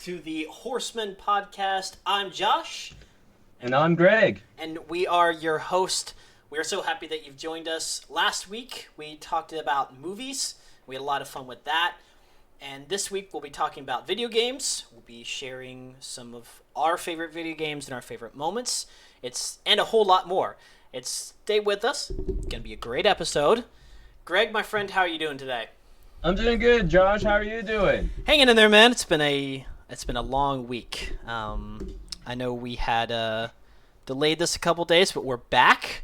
to the Horseman Podcast. I'm Josh. And I'm Greg. And we are your host. We are so happy that you've joined us. Last week, we talked about movies. We had a lot of fun with that. And this week, we'll be talking about video games. We'll be sharing some of our favorite video games and our favorite moments. And a whole lot more. Stay with us. It's going to be a great episode. Greg, my friend, how are you doing today? I'm doing good, Josh. How are you doing? Hanging in there, man. It's been a long week. I know we had delayed this a couple days, but we're back.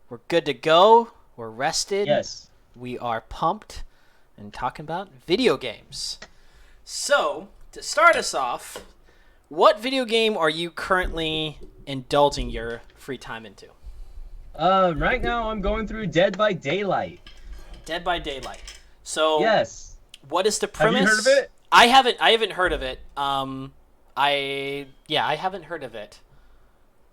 We're good to go. We're rested. Yes. We are pumped and talking about video games. So, to start us off, what video game are you currently indulging your free time into? Right now I'm going through Dead by Daylight. Dead by Daylight. So, yes. What is the premise? Have you heard of it? I haven't heard of it. I haven't heard of it.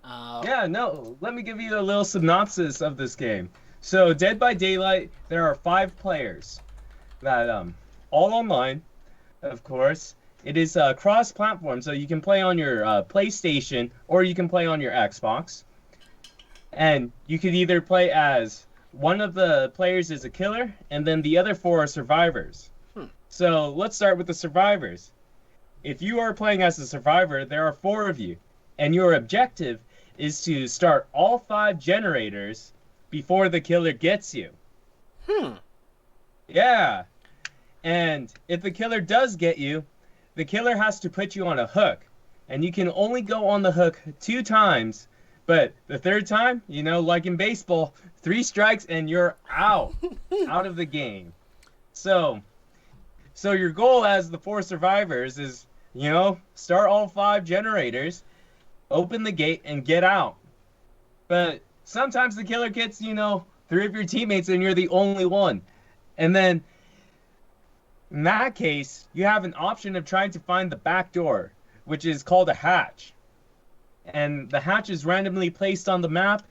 Let me give you a little synopsis of this game. So, Dead by Daylight, there are 5 players that all online, of course. It is cross-platform, so you can play on your PlayStation or you can play on your Xbox. And you could either play as one of the players is a killer, and then the other 4 are survivors. So let's start with the survivors. If you are playing as a survivor, there are 4 of you, and your objective is to start all 5 generators before the killer gets you. Yeah. And if the killer does get you, the killer has to put you on a hook, and you can only go on the hook 2 times. But the 3rd time, like in baseball, 3 strikes and you're out of the game. So your goal as the 4 survivors is, start all 5 generators, open the gate, and get out. But sometimes the killer gets, 3 of your teammates and you're the only one. And then, in that case, you have an option of trying to find the back door, which is called a hatch. And the hatch is randomly placed on the map.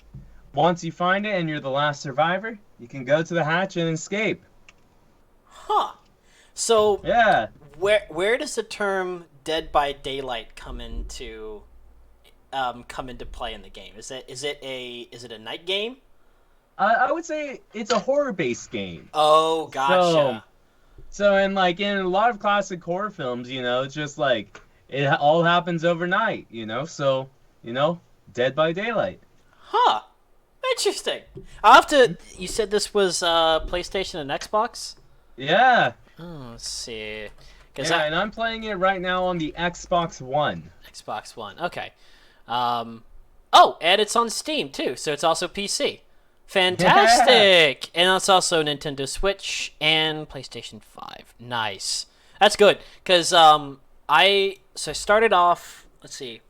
Once you find it and you're the last survivor, you can go to the hatch and escape. Huh. So, yeah. Where does the term Dead by Daylight come into play in the game? Is it a night game? I would say it's a horror-based game. Oh, gotcha. So in a lot of classic horror films, it's just like it all happens overnight, So, Dead by Daylight. Huh. Interesting. I'll have to... You said this was PlayStation and Xbox? Yeah. Oh, let's see. And I'm playing it right now on the Xbox One. Xbox One. Okay. And it's on Steam, too, so it's also PC. Fantastic! Yeah. And it's also Nintendo Switch and PlayStation 5. Nice. That's good, because I started off... Let's see.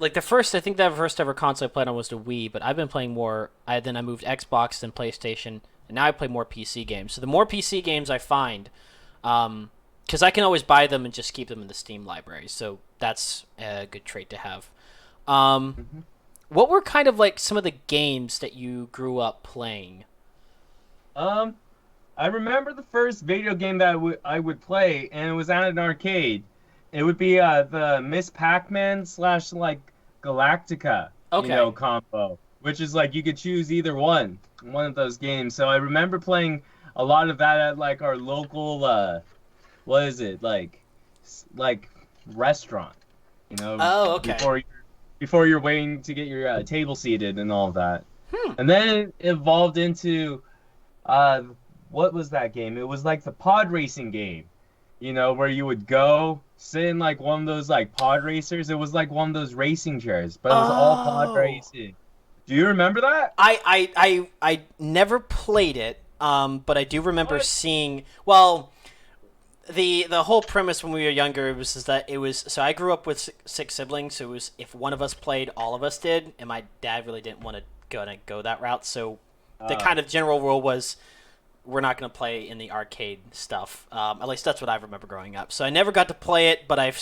I think the first ever console I played on was the Wii, but I've been playing more. Then I moved Xbox, then PlayStation, and now I play more PC games. So the more PC games I find, because I can always buy them and just keep them in the Steam library, so that's a good trait to have. What were kind of some of the games that you grew up playing? I remember the first video game that I would play, and it was at an arcade. It would be the Miss Pac-Man / Galactica, combo, which is you could choose either one of those games. So I remember playing a lot of that at our local, restaurant, Oh, okay. Before you're waiting to get your table seated and all of that. And then it evolved into, what was that game? It was the pod racing game, where you would go sit in one of those pod racers. It was one of those racing chairs, but it was all pod racing. Do you remember that? I never played it, but I do remember seeing. Well, the whole premise when we were younger was that it was. So I grew up with 6 siblings, so it was if one of us played, all of us did, and my dad really didn't want to go that route. So the kind of general rule was, we're not going to play in the arcade stuff. At least that's what I remember growing up. So I never got to play it, but I have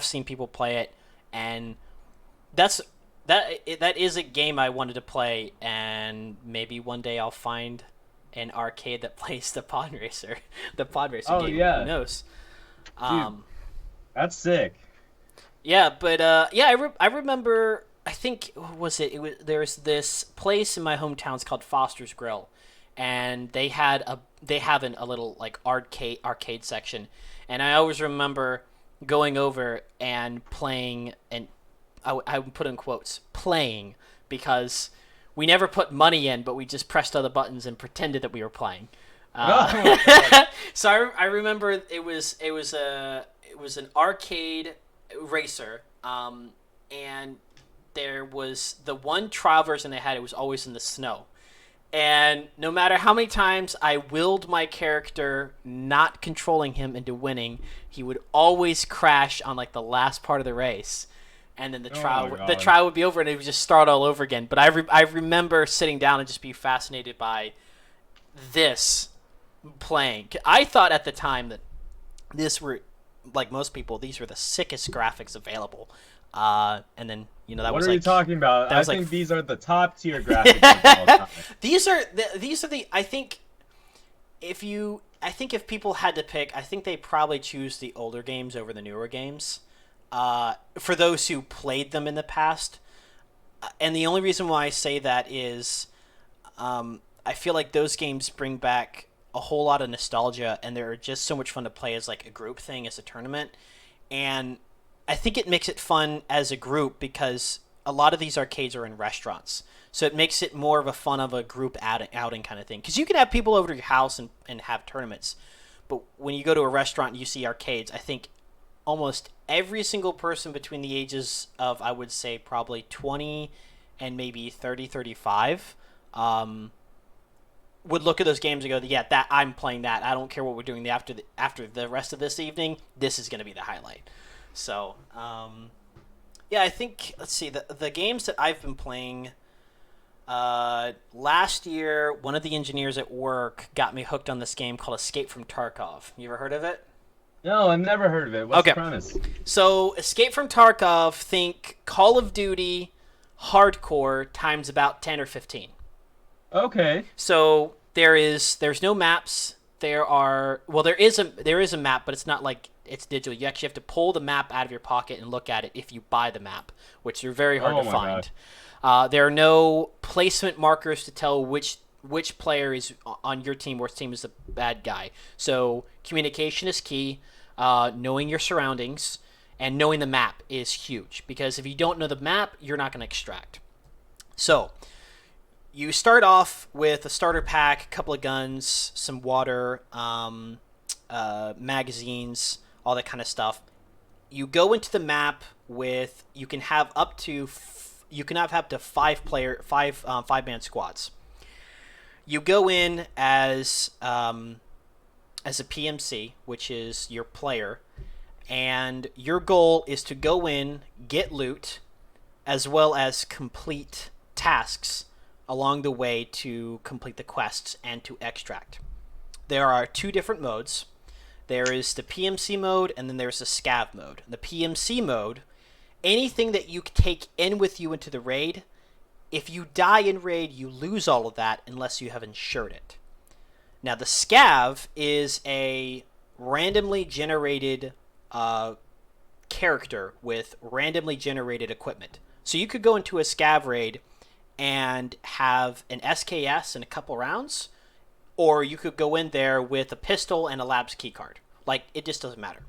seen people play it, and that is a game I wanted to play, and maybe one day I'll find an arcade that plays the pod racer game. Yeah. Who knows? That's sick. Yeah, but yeah, I remember. I think was it. It was there's this place in my hometown. It's called Foster's Grill, and they have a little like arcade section, and I always remember going over and playing, and I would put in quotes playing, because we never put money in, but we just pressed other buttons and pretended that we were playing. Oh my God. So I remember it was an arcade racer, and there was the one trial version they had. It was always in the snow, and no matter how many times I willed my character not controlling him into winning, he would always crash on like the last part of the race, and then Oh my the God. trial would be over and it would just start all over again. But I remember sitting down and just be fascinated by this playing. I thought at the time that this were, like most people, these were the sickest graphics available. And then that What was are you like talking about? that I was like think these are the top tier graphics of all time. these are the I think if people had to pick, I think they probably choose the older games over the newer games. For those who played them in the past, and the only reason why I say that is, I feel like those games bring back a whole lot of nostalgia, and they're just so much fun to play as like a group thing, as a tournament. And I think it makes it fun as a group because a lot of these arcades are in restaurants. So it makes it more of a fun of a group outing kind of thing. Because you can have people over to your house and have tournaments. But when you go to a restaurant and you see arcades, I think almost every single person between the ages of, I would say, probably 20 and maybe 30, 35, would look at those games and go, yeah, that I'm playing that. I don't care what we're doing after the rest of this evening. This is going to be the highlight. So, yeah, I think, let's see, the games that I've been playing, last year, one of the engineers at work got me hooked on this game called Escape from Tarkov. You ever heard of it? No, I've never heard of it. What's Okay. the premise? So, Escape from Tarkov, think Call of Duty hardcore times about 10 or 15. Okay. So there's no maps. There is a map, but it's not like it's digital. You actually have to pull the map out of your pocket and look at it if you buy the map, which are very hard Oh to my find. There are no placement markers to tell which player is on your team or which team is the bad guy. So communication is key. Knowing your surroundings and knowing the map is huge, because if you don't know the map, you're not going to extract. So you start off with a starter pack, a couple of guns, some water, magazines, all that kind of stuff. You go into the map with you can have up to five man squads. You go in as a PMC, which is your player, and your goal is to go in, get loot, as well as complete tasks along the way to complete the quests and to extract. There are two different modes. There is the PMC mode, and then there's the scav mode. The PMC mode, anything that you take in with you into the raid, if you die in raid, you lose all of that unless you have insured it. Now, the scav is a randomly generated character with randomly generated equipment. So you could go into a scav raid and have an SKS and a couple rounds, or you could go in there with a pistol and a labs keycard. Like, it just doesn't matter.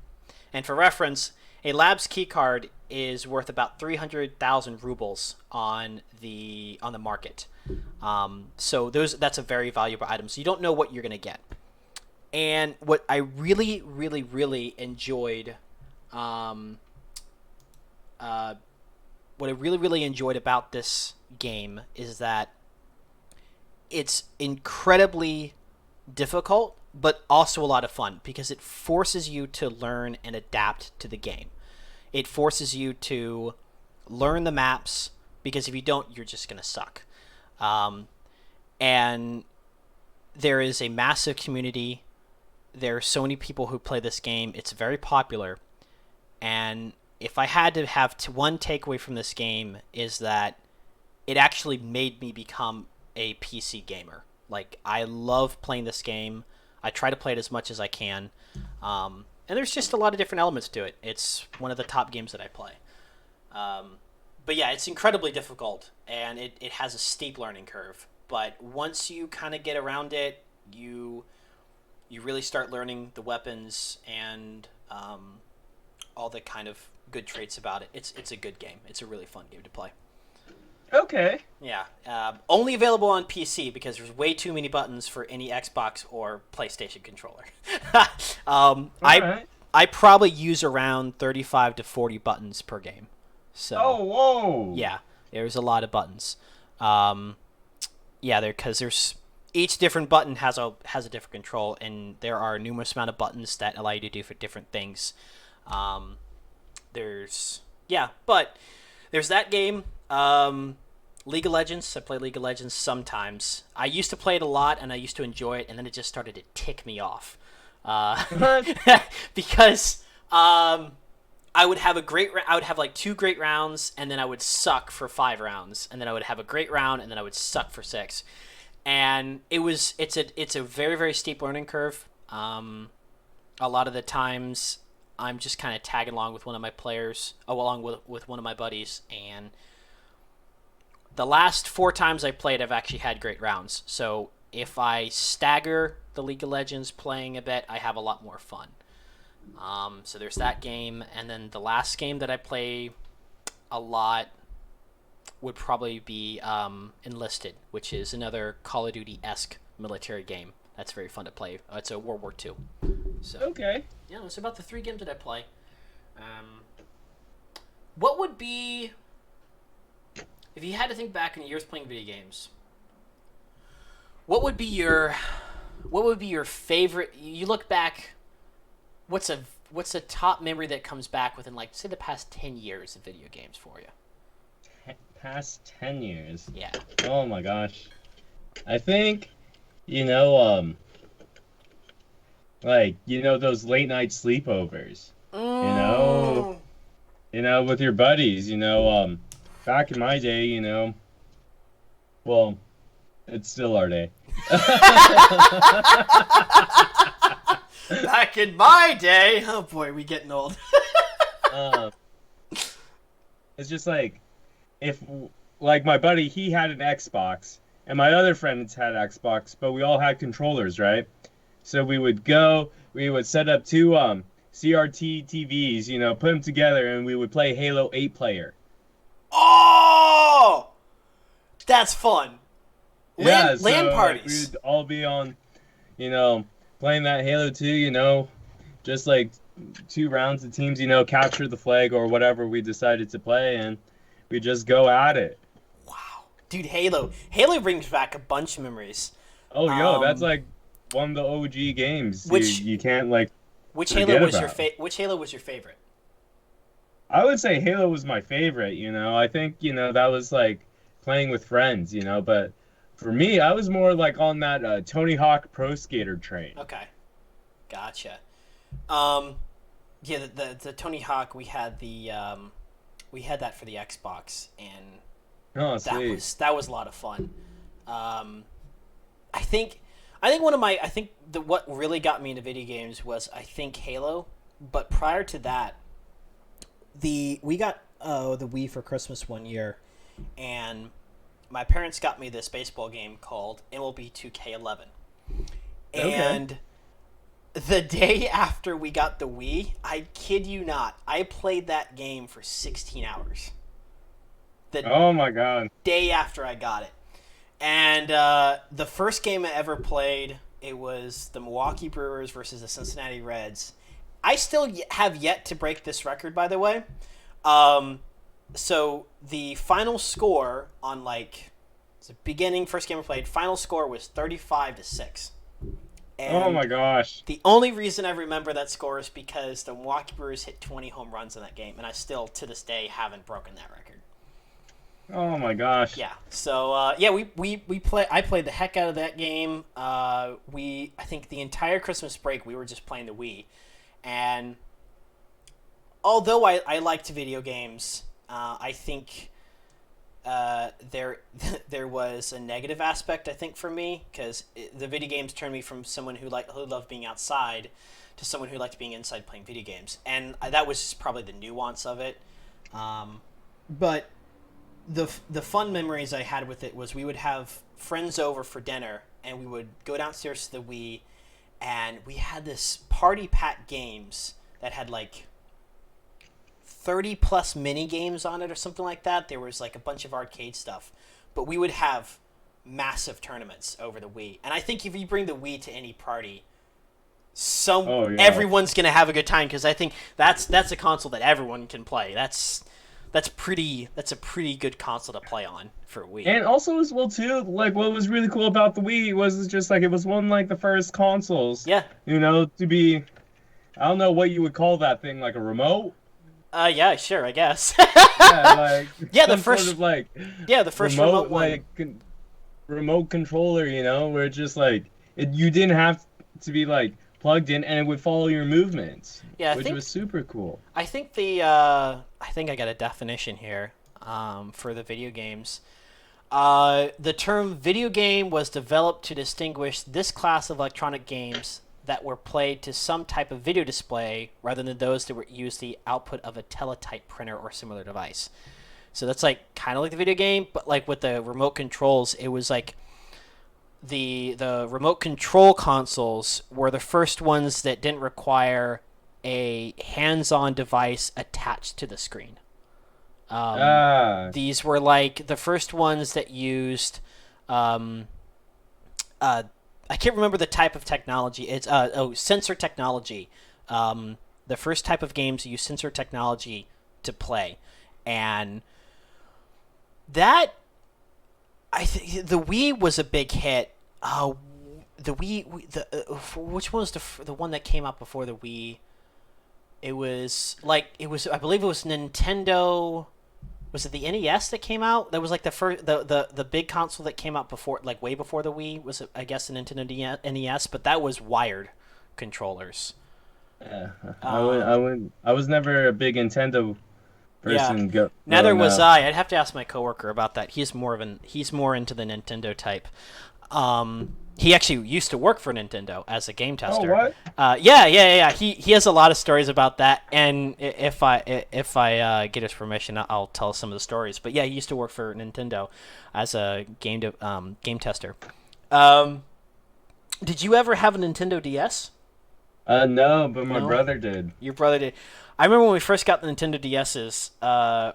And for reference, a labs keycard is worth about 300,000 rubles on the market. So that's a very valuable item. So you don't know what you're going to get. And what I really, really, really enjoyed, about this game is that it's incredibly difficult, but also a lot of fun, because it forces you to learn and adapt to the game. It forces you to learn the maps, because if you don't, you're just going to suck. And there is a massive community. There are so many people who play this game. It's very popular. And if I had to have one takeaway from this game, is that it actually made me become a PC gamer. Like, I love playing this game. I try to play it as much as I can. And there's just a lot of different elements to it. It's one of the top games that I play. But yeah, it's incredibly difficult, and it has a steep learning curve. But once you kind of get around it, you really start learning the weapons and all the kind of good traits about it. It's a good game. It's a really fun game to play. Okay. Yeah. Only available on PC because there's way too many buttons for any Xbox or PlayStation controller. Right. I probably use around 35 to 40 buttons per game. So. Oh, whoa. Yeah, there's a lot of buttons. Because there's each different button has a different control, and there are numerous amount of buttons that allow you to do for different things. There's that game. League of Legends. I play League of Legends sometimes. I used to play it a lot, and I used to enjoy it, and then it just started to tick me off. Because I would have I would have like 2 great rounds, and then I would suck for 5 rounds, and then I would have a great round, and then I would suck for 6. And it's a very, very steep learning curve. A lot of the times I'm just kind of tagging along with one of my players, along with one of my buddies, and the last 4 times I played, I've actually had great rounds. So if I stagger the League of Legends playing a bit, I have a lot more fun. So there's that game, and then the last game that I play a lot would probably be Enlisted, which is another Call of Duty-esque military game. That's very fun to play. It's a World War II. So Okay. yeah, it's about the 3 games that I play. What would be, if you had to think back in years playing video games, what would be your favorite? You look back. What's a top memory that comes back within, like, say, the past 10 years of video games for you? Past 10 years. Yeah. Oh my gosh. I think, those late night sleepovers. With your buddies, back in my day, well, it's still our day. Back in my day, oh boy, we getting old. It's just like, if, like, my buddy, he had an Xbox, and my other friends had Xbox, but we all had controllers, right? So we would set up 2 CRT TVs, put them together, and we would play Halo 8-player. Oh, that's fun. LAN parties. We would all be on, playing that Halo 2, just like 2 rounds of teams, capture the flag or whatever we decided to play, and we just go at it. Wow. Dude, Halo brings back a bunch of memories. Oh, that's like one of the OG games. Which you can't, like, Which Halo was your favorite? I would say Halo was my favorite, I think, that was like playing with friends, but for me, I was more like on that Tony Hawk Pro Skater train. Okay. Gotcha. The Tony Hawk, we had that for the Xbox, and that was a lot of fun. I think what really got me into video games was, I think, Halo, but prior to that, we got the Wii for Christmas one year, and my parents got me this baseball game called MLB 2K11. And the day after we got the Wii, I kid you not, I played that game for 16 hours. Oh my god. Day after I got it. And the first game I ever played, it was the Milwaukee Brewers versus the Cincinnati Reds. I still have yet to break this record, by the way. So the final score on, like, the beginning first game I played, final score was 35-6. And oh my gosh. The only reason I remember that score is because the Milwaukee Brewers hit 20 home runs in that game, and I still, to this day, haven't broken that record. Oh my gosh. Yeah. So I played the heck out of that game. I think the entire Christmas break we were just playing the Wii, and although I liked video games, I think there was a negative aspect, I think, for me, because the video games turned me from someone who loved being outside to someone who liked being inside playing video games, and that was just probably the nuance of it. But the fun memories I had with it was we would have friends over for dinner, and we would go downstairs to the Wii, and we had this party pack games that had like 30 plus mini games on it or something like that. There was like a bunch of arcade stuff, but we would have massive tournaments over the Wii. And I think if you bring the Wii to any party, everyone's gonna have a good time, because I think that's a console that everyone can play. That's a pretty good console to play on for Wii. And also as well too, like what was really cool about the Wii was just like it was one like the first consoles. Yeah. To be, I don't know what you would call that thing, like a remote. Yeah, sure, I guess. The first sort of the first remote one. Remote controller, where it's just like you didn't have to be like plugged in, and it would follow your movements. Yeah, which was super cool. I think I got a definition here for the video games. The term video game was developed to distinguish this class of electronic games that were played to some type of video display rather than those that used the output of a teletype printer or similar device. So that's like kind of like the video game, but like with the remote controls, it was like the remote control consoles were the first ones that didn't require a hands-on device attached to the screen. These were like the first ones that used I can't remember the type of technology. It's sensor technology. The first type of games use sensor technology to play, and that I think the Wii was a big hit. The Wii, which one was the one that came out before the Wii? I believe it was Nintendo. Was it the NES that came out? That was like the first, the big console that came out before, like way before the Wii. Was it, I guess, the Nintendo NES? But that was wired controllers. Yeah, I was never a big Nintendo person. Yeah. Neither was I. I'd have to ask my coworker about that. He's more into the Nintendo type. He actually used to work for Nintendo as a game tester. Oh, what? Yeah. He has a lot of stories about that, and if I get his permission, I'll tell some of the stories. But yeah, he used to work for Nintendo as a game tester. Did you ever have a Nintendo DS? No, but my brother did. Your brother did. I remember when we first got the Nintendo DS's,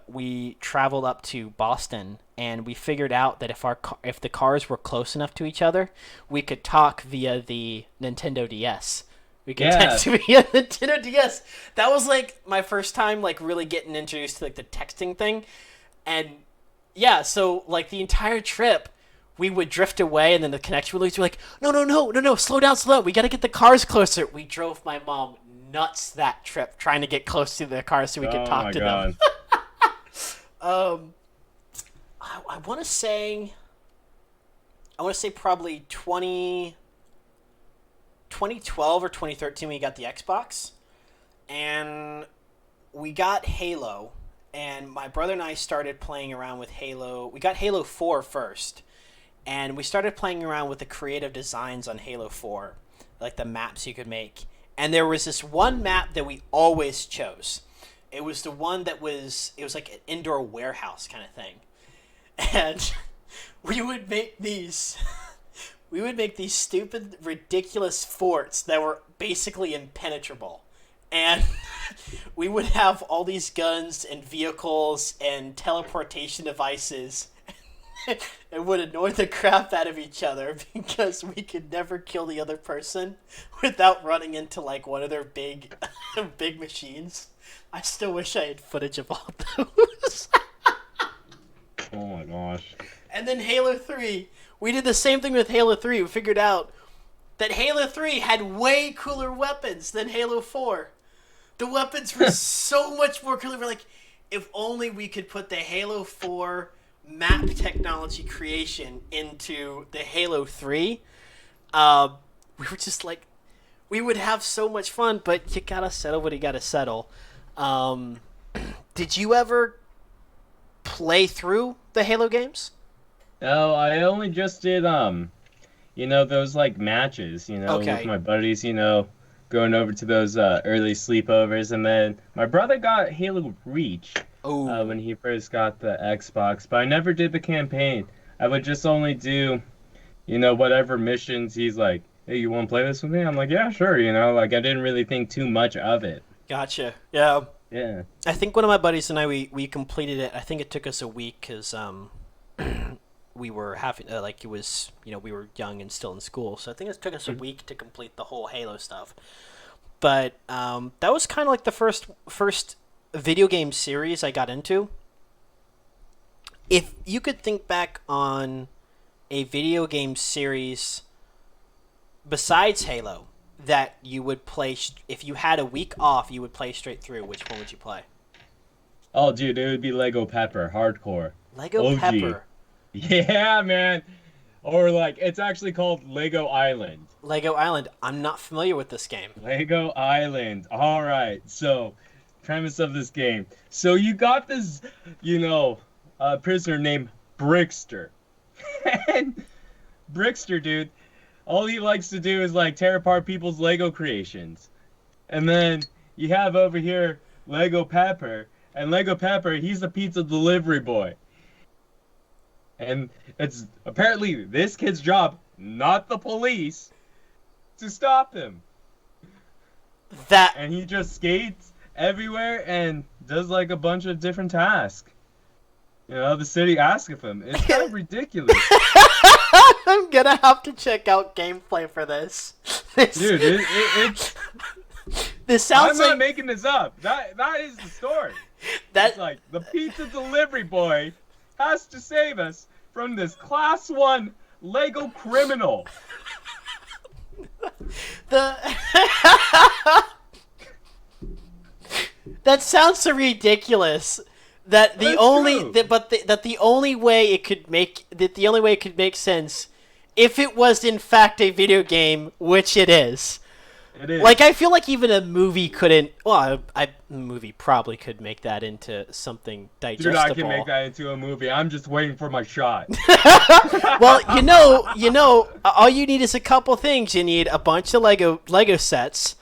we traveled up to Boston, and we figured out that if the cars were close enough to each other, we could talk via the Nintendo DS. We could text via Nintendo DS. That was like my first time like really getting introduced to like the texting thing. And yeah, so like the entire trip, we would drift away, and then the connection would lose. We're like, no, slow down. We got to get the cars closer. We drove my mom nuts that trip trying to get close to the cars so we could talk to them. I want to say probably 2012 or 2013 we got the Xbox, and we got Halo, and my brother and I started playing around with Halo. We got Halo 4 first, and we started playing around with the creative designs on Halo 4, like the maps you could make. And there was this one map that we always chose. It was the one it was like an indoor warehouse kind of thing. And we would make these stupid, ridiculous forts that were basically impenetrable. And we would have all these guns and vehicles and teleportation devices and would annoy the crap out of each other because we could never kill the other person without running into like one of their big machines. I still wish I had footage of all those. Oh my gosh. And then Halo 3. We did the same thing with Halo 3. We figured out that Halo 3 had way cooler weapons than Halo 4. The weapons were so much more cooler. We're like, if only we could put the Halo 4 map technology creation into the Halo 3. We were just like, we would have so much fun, but you gotta settle what you gotta settle. Did you ever play through the Halo games? Oh, I only just did those like matches, with Okay. my buddies, going over to those early sleepovers, and then my brother got Halo Reach Oh, when he first got the Xbox, but I never did the campaign. I would just only do, whatever missions he's like, hey, you want to play this with me? I'm like, yeah, sure, like I didn't really think too much of it. gotcha. Yeah. Yeah. I think one of my buddies and I we completed it. I think it took us a week because we were having like it was we were young and still in school, so I think it took us a week to complete the whole Halo stuff. But that was kind of like the first video game series I got into. If you could think back on a video game series besides Halo that you would play if you had a week off, you would play straight through, which one would you play? Oh, dude, it would be Lego Pepper, hardcore. Lego OG. Pepper. Yeah, man. Or like, it's actually called Lego Island. Lego Island. I'm not familiar with this game. Lego Island. All right. So, premise of this game. So you got this, prisoner named Brickster. And Brickster, dude, all he likes to do is like tear apart people's Lego creations. And then you have over here Lego Pepper. And Lego Pepper, he's the pizza delivery boy. And it's apparently this kid's job, not the police, to stop him. And he just skates everywhere and does like a bunch of different tasks. The city asks of him. It's kind of ridiculous. I'm gonna have to check out gameplay for this. Dude, it's... This sounds I'm not making this up. That is the story. It's like the pizza delivery boy has to save us from this class 1 Lego criminal. That sounds so ridiculous. That the only way it could make sense if it was in fact a video game, which it is. It is. Like, I feel like even a movie couldn't. Well, a movie probably could make that into something digestible. Dude, I can make that into a movie. I'm just waiting for my shot. Well, all you need is a couple things. You need a bunch of Lego sets,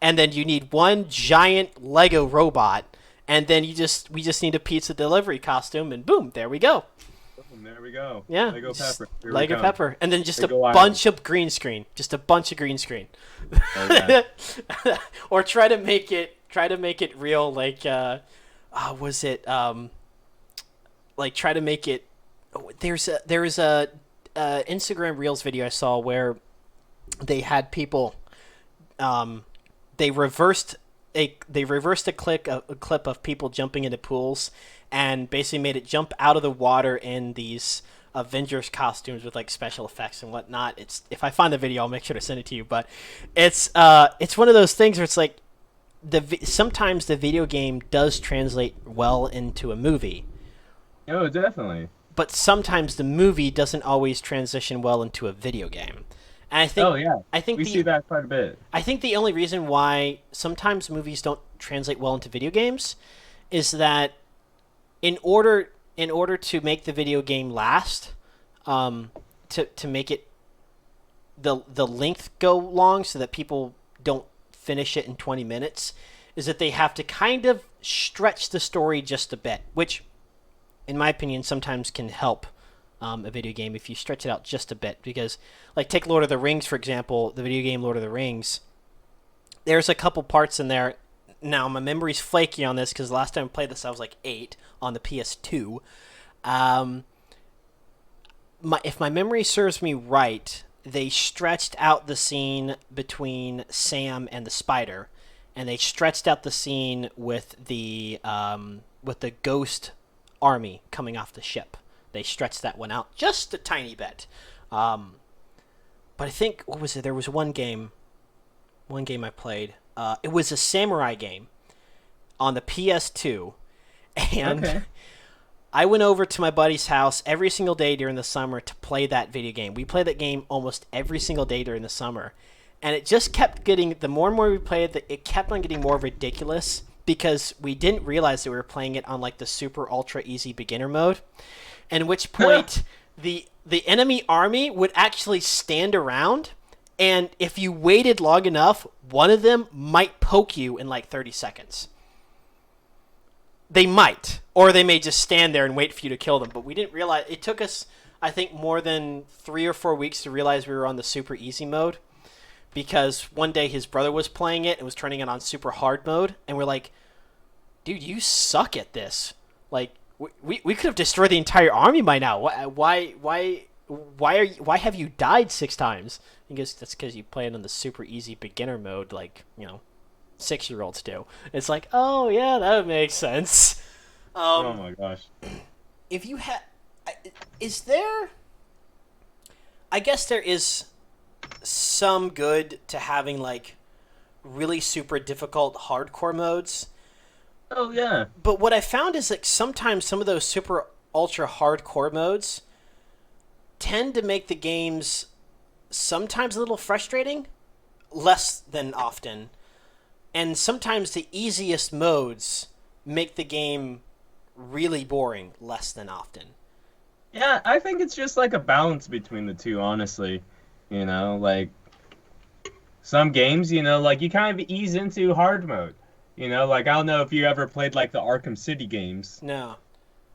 and then you need one giant Lego robot, and then we just need a pizza delivery costume, and boom, there we go. There we go. Yeah. Lego Pepper. Lego Pepper. And then just Lego a bunch of green screen. Just a bunch of green screen. Okay. Or try to make it real, like was it like try to make it there's a Instagram Reels video I saw where they had people they reversed a clip of people jumping into pools and basically made it jump out of the water in these Avengers costumes with like special effects and whatnot. It's, if I find the video, I'll make sure to send it to you. But it's one of those things where it's like sometimes the video game does translate well into a movie. Oh, definitely. But sometimes the movie doesn't always transition well into a video game. And I think we see that quite a bit. I think the only reason why sometimes movies don't translate well into video games is that in order to make the video game last, to make it the length go long so that people don't finish it in 20 minutes, is that they have to kind of stretch the story just a bit, which in my opinion sometimes can help a video game if you stretch it out just a bit. Because like take Lord of the Rings, for example, the video game Lord of the Rings, there's a couple parts in there. Now, my memory's flaky on this because last time I played this, I was like 8 on the PS2. If my memory serves me right, they stretched out the scene between Sam and the spider, and they stretched out the scene with the ghost army coming off the ship. They stretched that one out just a tiny bit. But I think, what was it? There was one game I played. It was a samurai game on the PS2, and okay. I went over to my buddy's house every single day during the summer to play that video game. We played that game almost every single day during the summer, and it just kept getting, the more and more we played, it kept on getting more ridiculous because we didn't realize that we were playing it on like the super ultra easy beginner mode, at which point the enemy army would actually stand around, and if you waited long enough, one of them might poke you in like 30 seconds. They might, or they may just stand there and wait for you to kill them, but we didn't realize. It took us, I think, more than 3 or 4 weeks to realize we were on the super easy mode, because one day his brother was playing it and was turning it on super hard mode, and we're like, dude, you suck at this. Like, we could have destroyed the entire army by now. Why have you died 6 times? I guess that's because you play it on the super easy beginner mode, like, 6-year-olds do. It's like, oh yeah, that would make sense. Oh my gosh. If you is there? I guess there is some good to having like really super difficult hardcore modes. Oh yeah. But what I found is like sometimes some of those super ultra hardcore modes tend to make the games sometimes a little frustrating, less than often. And sometimes the easiest modes make the game really boring less than often. Yeah, I think it's just like a balance between the two, honestly. Like some games, like you kind of ease into hard mode. Like I don't know if you ever played like the Arkham City games. No.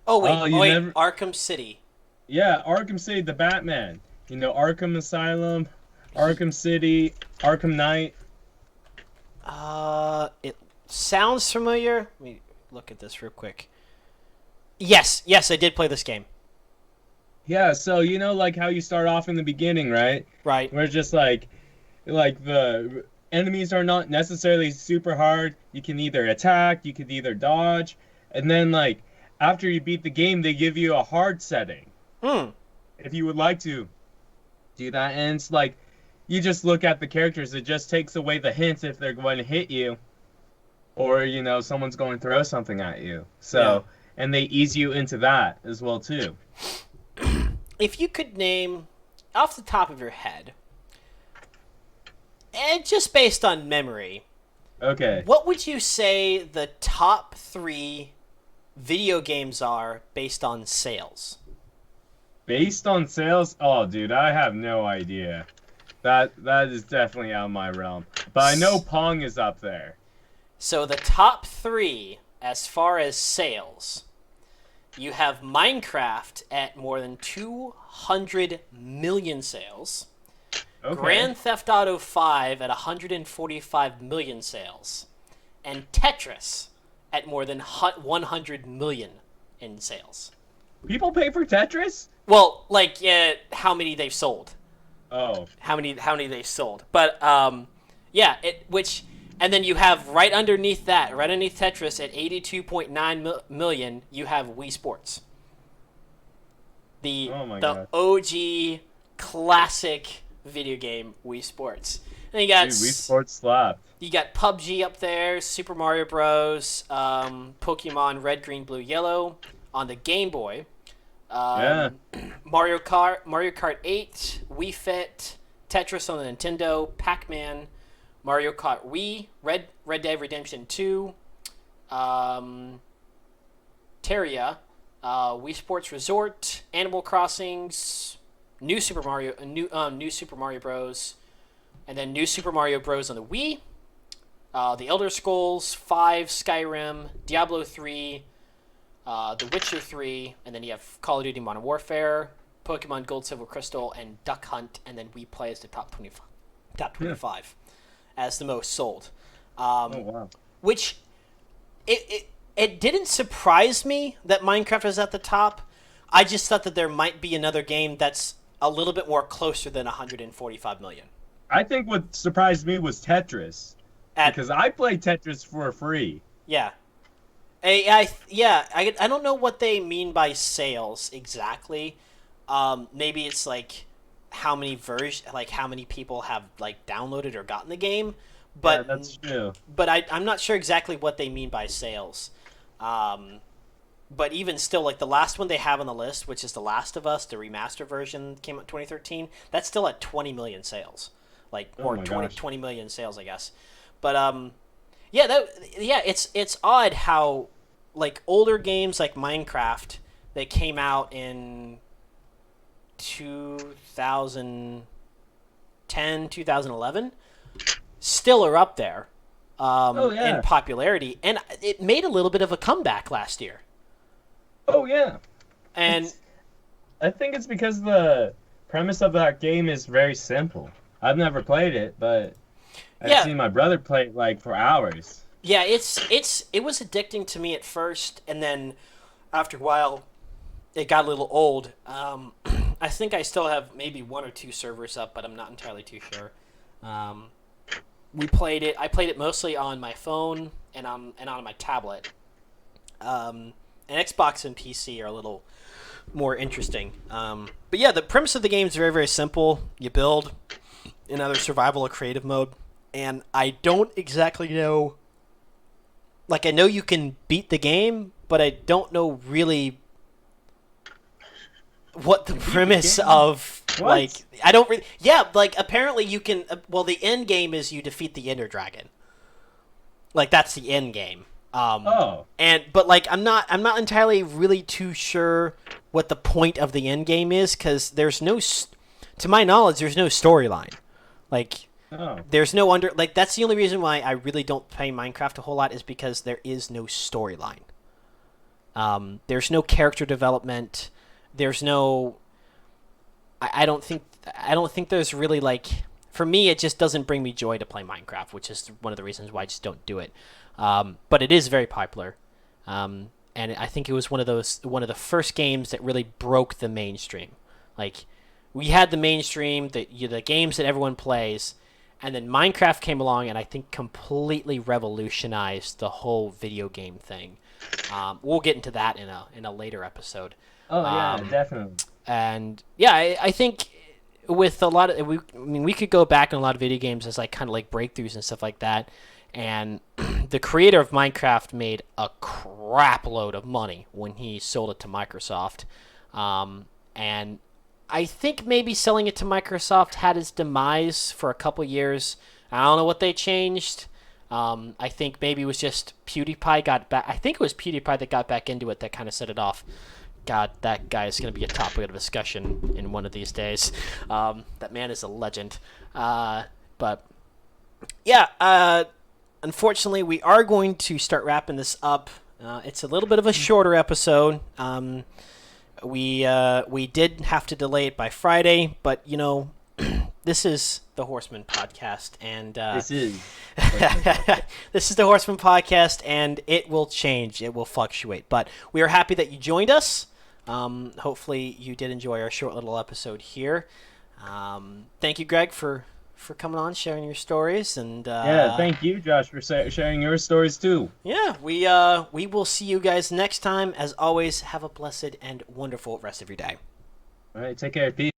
Oh wait, never... Arkham City. Yeah, Arkham City, the Batman. Arkham Asylum, Arkham City, Arkham Knight. It sounds familiar. Let me look at this real quick. Yes, I did play this game. Yeah, so like how you start off in the beginning, right? Right. Where it's just like the enemies are not necessarily super hard. You can either attack, you can either dodge, and then like after you beat the game, they give you a hard setting. If you would like to do that, and it's like you just look at the characters. It just takes away the hints if they're going to hit you, or someone's going to throw something at you. So, and they ease you into that as well too. If you could name, off the top of your head, and just based on memory, okay, what would you say the top 3 video games are based on sales? Based on sales? Oh, dude, I have no idea. That is definitely out of my realm. But I know Pong is up there. So the top 3, as far as sales, you have Minecraft at more than 200 million sales. Okay. Grand Theft Auto 5 at 145 million sales. And Tetris at more than 100 million in sales. People pay for Tetris? Well, like how many they've sold. Oh. How many they've sold. But yeah, and then you have right underneath Tetris at 82.9 million, you have Wii Sports. The OG classic video game Wii Sports. And you got Wii Sports slapped. You got PUBG up there, Super Mario Bros, Pokemon Red, Green, Blue, Yellow on the Game Boy. Mario Kart 8, Wii Fit, Tetris on the Nintendo, Pac-Man, Mario Kart Wii, Red Dead Redemption 2, Terraria, Wii Sports Resort, Animal Crossings, New Super Mario Bros, and then New Super Mario Bros on the Wii, The Elder Scrolls 5, Skyrim, Diablo 3, The Witcher 3, and then you have Call of Duty Modern Warfare, Pokemon Gold, Silver, Crystal, and Duck Hunt, and then we play as the top 25 as the most sold. Oh wow! Which it didn't surprise me that Minecraft was at the top. I just thought that there might be another game that's a little bit more closer than 145 million. I think what surprised me was Tetris, because I played Tetris for free. Yeah. I don't know what they mean by sales exactly. Maybe it's like how many how many people have like downloaded or gotten the game. But yeah, that's true. But I'm not sure exactly what they mean by sales. But even still, like the last one they have on the list, which is The Last of Us, the remaster version, came out in 2013. That's still at 20 million sales, 20 million sales, I guess. But It's odd how like older games like Minecraft that came out in 2010, 2011 still are up there in popularity, and it made a little bit of a comeback last year. Oh yeah. And I think it's because the premise of that game is very simple. I've never played it, but I've seen my brother play it like for hours. Yeah, it was addicting to me at first, and then after a while, it got a little old. I think I still have maybe 1 or 2 servers up, but I'm not entirely too sure. We played it. I played it mostly on my phone and on my tablet. And Xbox and PC are a little more interesting. But yeah, the premise of the game is very, very simple. You build in either survival or creative mode, and I don't exactly know. Like, I know you can beat the game, but I don't know really what the premise of, like, I don't really, like, apparently you can, well, the end game is you defeat the Ender Dragon. Like, that's the end game. But like, I'm not entirely really too sure what the point of the end game is, because there's no, to my knowledge, there's no storyline. Like, there's no like, that's the only reason why I really don't play Minecraft a whole lot, is because there is no storyline. There's no character development. There's no, I don't think there's really, like, for me, it just doesn't bring me joy to play Minecraft, which is one of the reasons why I just don't do it. But it is very popular. And I think it was one of the first games that really broke the mainstream. Like, we had the mainstream, the games that everyone plays, and then Minecraft came along and I think completely revolutionized the whole video game thing. We'll get into that in a later episode. Oh yeah, definitely. And yeah, I think with a lot of, we could go back in a lot of video games as like kind of like breakthroughs and stuff like that. And the creator of Minecraft made a crap load of money when he sold it to Microsoft. And I think maybe selling it to Microsoft had its demise for a couple years. I don't know what they changed. I think maybe it was just PewDiePie got back. I think it was PewDiePie that got back into it that kind of set it off. God, that guy is going to be a topic of discussion in one of these days. That man is a legend. But yeah, unfortunately, we are going to start wrapping this up. It's a little bit of a shorter episode. We did have to delay it by Friday, but you know, this is the Horseman Podcast, and this is the Horseman Podcast, and it will change, it will fluctuate. But we are happy that you joined us. Hopefully, you did enjoy our short little episode here. Thank you, Greg, for coming on, sharing your stories, and yeah, thank you, Josh, for sharing your stories too. Yeah, we will see you guys next time. As always, have a blessed and wonderful rest of your day. All right, take care. Peace.